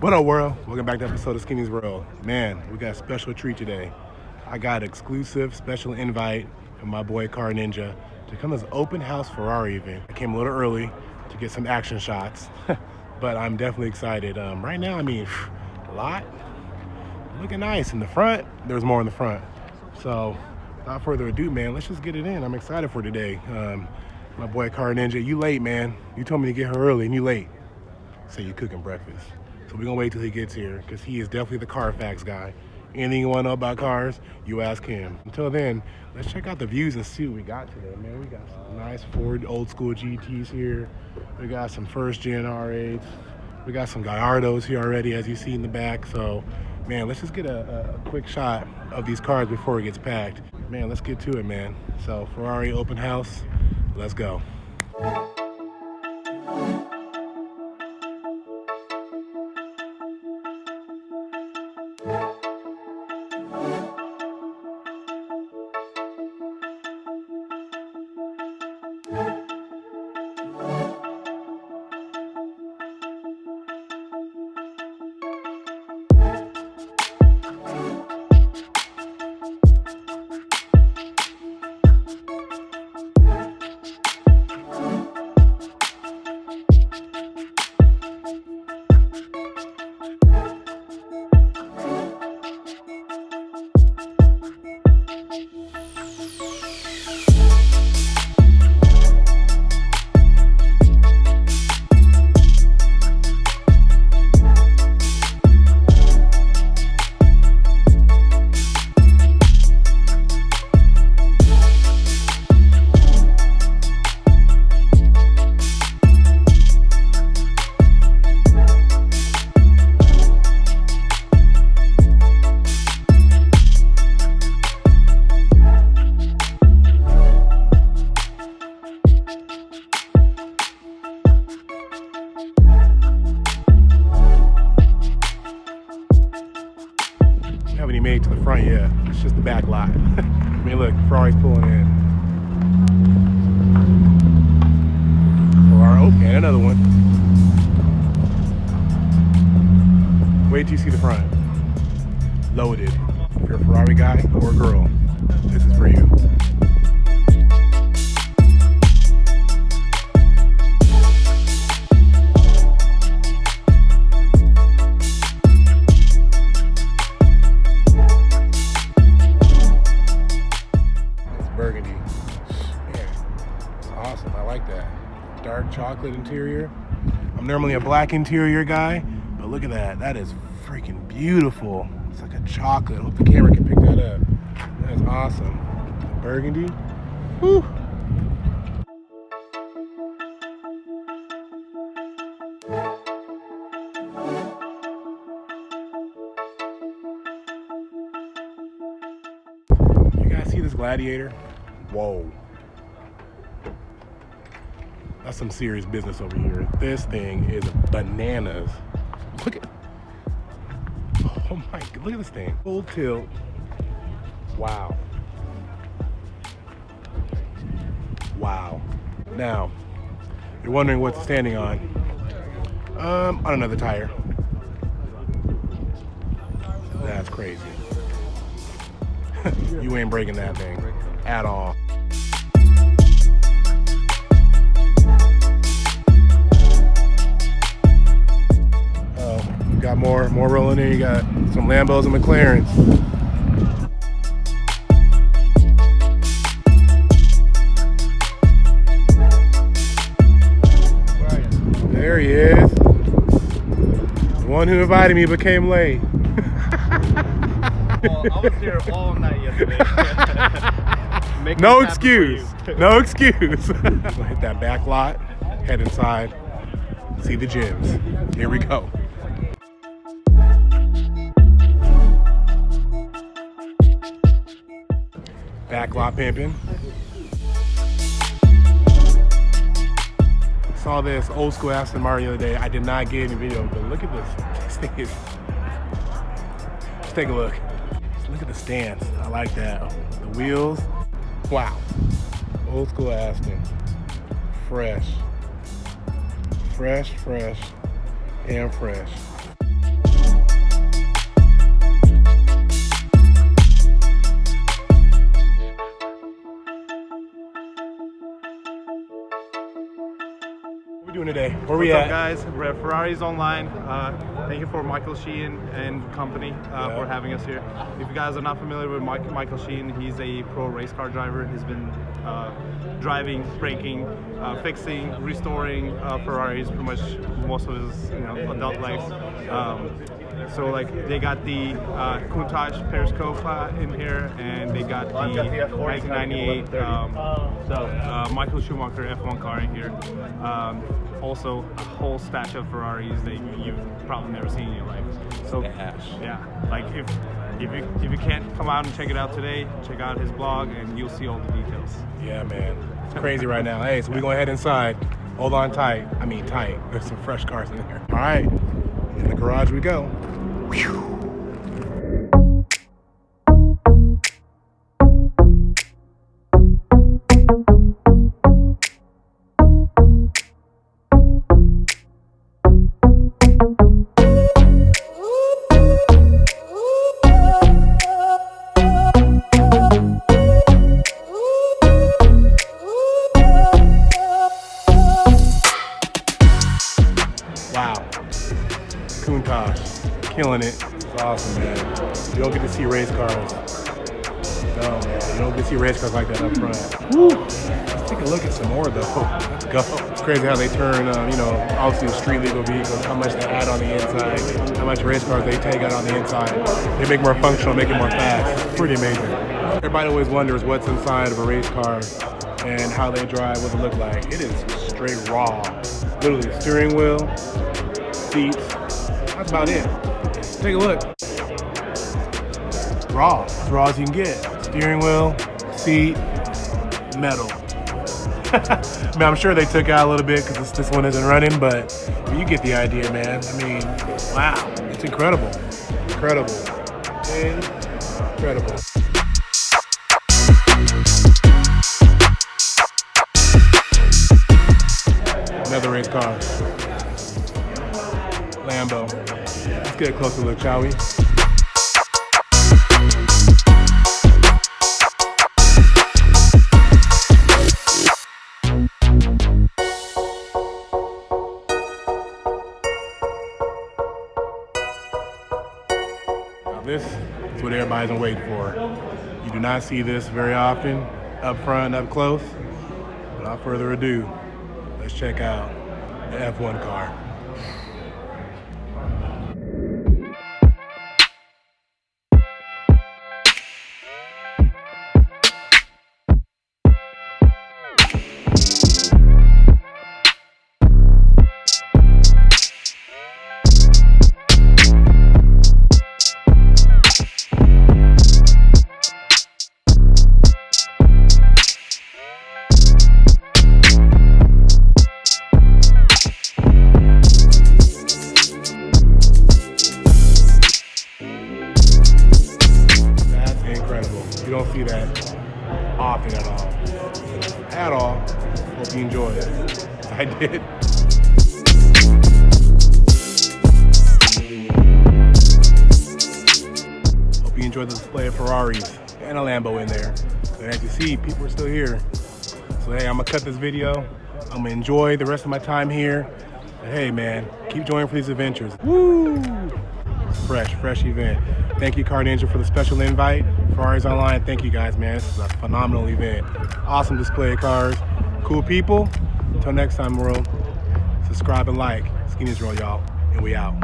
What up, world? Welcome back to an episode of Skinny's World. Man, we got a special treat today. I got an exclusive special invite from my boy Car Ninja to come to this open house Ferrari event. I came a little early to get some action shots, but I'm definitely excited. Right now, a lot. Looking nice in the front. There's more in the front. So, without further ado, man, let's just get it in. I'm excited for today. My boy Car Ninja, you late, man. You told me to get here early and you late. Say you cooking breakfast. So we're gonna wait till he gets here because he is definitely the Carfax guy. Anything you wanna know about cars, you ask him. Until then, let's check out the views and see what we got today, man. We got some nice Ford old school GTs here. We got some first gen R8s. We got some Gallardos here already, as you see in the back. So, man, let's just get a quick shot of these cars before it gets packed. Man, let's get to it, man. So, Ferrari open house, let's go. Haven't even made it to the front yet. It's just the back lot. Look, Ferrari's pulling in. Ferrari, oh, and another one. Wait till you see the front. Loaded. If you're a Ferrari guy or girl, this is for you. Burgundy. Man, awesome. I like that. Dark chocolate interior. I'm normally a black interior guy, but look at that. That is freaking beautiful. It's like a chocolate. I hope the camera can pick that up. That's awesome. Burgundy. Whew. You guys see this Gladiator? Whoa. That's some serious business over here. This thing is bananas. Look at, oh my, look at this thing. Full tilt. Wow. Wow. Now, you're wondering what it's standing on. On another tire. That's crazy. You ain't breaking that thing at all. Oh, you got more rolling in. You got some Lambos and McLarens. There he is. The one who invited me but came late. Well, I was here all night yesterday. No excuse. No excuse. We'll hit that back lot, head inside, see the gyms. Here we go. Back lot pimping. Saw this old school Aston Martin the other day. I did not get any video, but look at this. This thing is. Let's take a look. Look at the stance. I like that. The wheels. Wow. Old school Aston. Fresh. Fresh, and fresh. today? Where we What's at? up, guys? We're at Ferraris Online. Thank you for Michael Sheen and company for having us here. If you guys are not familiar with Michael Sheen, he's a pro race car driver. He's been driving, braking, fixing, restoring Ferraris pretty much most of his adult life. So like they got the Countach Periscope in here, and they got the 1998 Michael Schumacher F1 car in here. Also a whole stash of Ferraris that you've probably never seen in your life. So yeah, like if you can't come out and check it out today, check out his blog and you'll see all the details. Yeah, man, it's crazy right now. Hey, so we're gonna head inside. Hold on tight. I mean tight. There's some fresh cars in there. All right, in the garage we go. Whew. Wow, Countach, killing it. It's awesome, man. You don't get to see race cars. No, man, you don't get to see race cars like that up front. Woo. Let's take a look at some more, though. Let's go. It's crazy how they turn, obviously the street legal vehicles, how much they add on the inside, how much race cars they take out on the inside. They make more functional, make it more fast. It's pretty amazing. Everybody always wonders what's inside of a race car and how they drive, what it look like. It is straight raw. Literally, steering wheel, seats, that's about it. Take a look. Raw, as raw as you can get. Steering wheel, seat, metal. I mean, I'm sure they took out a little bit because this one isn't running, but you get the idea, man. I mean, wow, it's incredible. Incredible. Incredible. Another race car. Lambo. Let's get a closer look, shall we? Now this is what everybody's been waiting for. You do not see this very often, up front, up close. Without further ado, let's check out the F1 car. You don't see that often at all. At all. Hope you enjoyed it. I did. Hope you enjoyed the display of Ferraris and a Lambo in there. And as you see, people are still here. So hey, I'm gonna cut this video. I'm gonna enjoy the rest of my time here. But hey man, keep joining for these adventures. Woo! Fresh event. Thank you, Car Ninja, for the special invite. Ferraris Online, thank you guys, man. This is a phenomenal event. Awesome display of cars, cool people. Until next time, world, subscribe and like. Skinny's Roll, y'all, and we out.